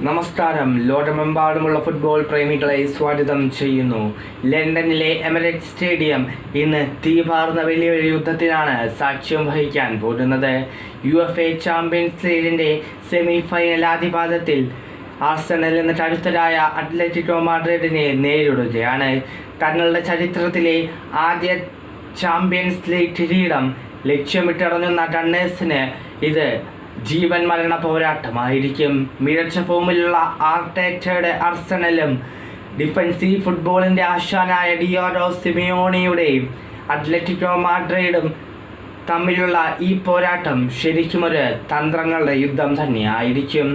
നമസ്കാരം. ലോകമെമ്പാടുമുള്ള ഫുട്ബോൾ പ്രേമികളെ സ്വാഗതം ചെയ്യുന്നു. ലണ്ടനിലെ എമിറേറ്റ്സ് സ്റ്റേഡിയം ഇന്ന് തീപാർന്ന വലിയൊരു യുദ്ധത്തിനാണ് സാക്ഷ്യം വഹിക്കാൻ പോകുന്നത്. UEFA ചാമ്പ്യൻസ് ലീഗിൻ്റെ സെമി ഫൈനൽ ആദ്യപാദത്തിൽ ആർസണൽ എന്ന കരുത്തരായ അത്ലറ്റിക്കോ മാഡ്രിഡിനെ നേരിടുകയാണ്. തങ്ങളുടെ ചരിത്രത്തിലെ ആദ്യ ചാമ്പ്യൻസ് ലീഗ് കിരീടം ലക്ഷ്യമിട്ടിറങ്ങുന്ന ഗണ്ണേഴ്സിന് ഇത് ജീവൻ മരണ പോരാട്ടമായിരിക്കും. മികച്ച ഫോമിലുള്ള ആർട്ടേറ്റയുടെ ആർസണലും ഡിഫൻസീവ് ഫുട്ബോളിൻ്റെ ആശാനായ ഡിയാഗോ സിമിയോണിയുടെയും അത്ലറ്റിക്കോ മാഡ്രിഡും തമ്മിലുള്ള ഈ പോരാട്ടം ശരിക്കുമൊരു തന്ത്രങ്ങളുടെ യുദ്ധം തന്നെയായിരിക്കും.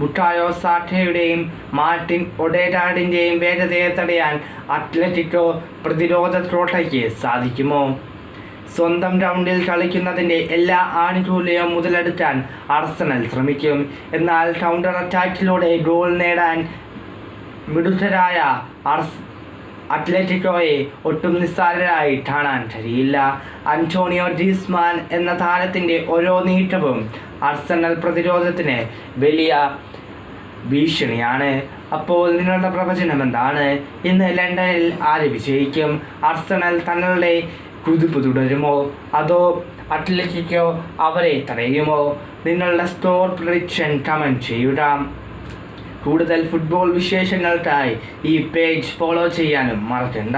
ബുക്കായോ സാക്കയുടെയും മാർട്ടിൻ ഒഡേഗാർഡിൻ്റെയും വേഗതയെ തടയാൻ അത്ലറ്റിക്കോ പ്രതിരോധ കോട്ടയ്ക്ക് സാധിക്കുമോ? സ്വന്തം ഗ്രൗണ്ടിൽ കളിക്കുന്നതിൻ്റെ എല്ലാ ആനുകൂല്യവും മുതലെടുക്കാൻ ആർസണൽ ശ്രമിക്കും. എന്നാൽ കൗണ്ടർ അറ്റാക്കിലൂടെ ഗോൾ നേടാൻ മിടുക്കരായ അത്ലറ്റിക്കോയെ ഒട്ടും നിസ്സാരരായി കാണാൻ കഴിയില്ല. അന്റോണിയോ ഗ്രീസ്മാൻ എന്ന താരത്തിൻ്റെ ഓരോ നീക്കവും ആർസണൽ പ്രതിരോധത്തിന് വലിയ ഭീഷണിയാണ്. അപ്പോൾ നിങ്ങളുടെ പ്രവചനം എന്താണ്? ഇന്ന് ലണ്ടനിൽ ആര് വിജയിക്കും? ആർസണൽ തങ്ങളുടെ കുതിപ്പ് തുടരുമോ, അതോ അത്ലറ്റിക്കോ അവരെ തടയുമോ? നിങ്ങളുടെ സ്കോർ പ്രഡിക്ഷൻ കമൻറ്റ് ചെയ്യുക. കൂടുതൽ ഫുട്ബോൾ വിശേഷങ്ങൾക്കായി ഈ പേജ് ഫോളോ ചെയ്യാനും മറക്കണ്ട.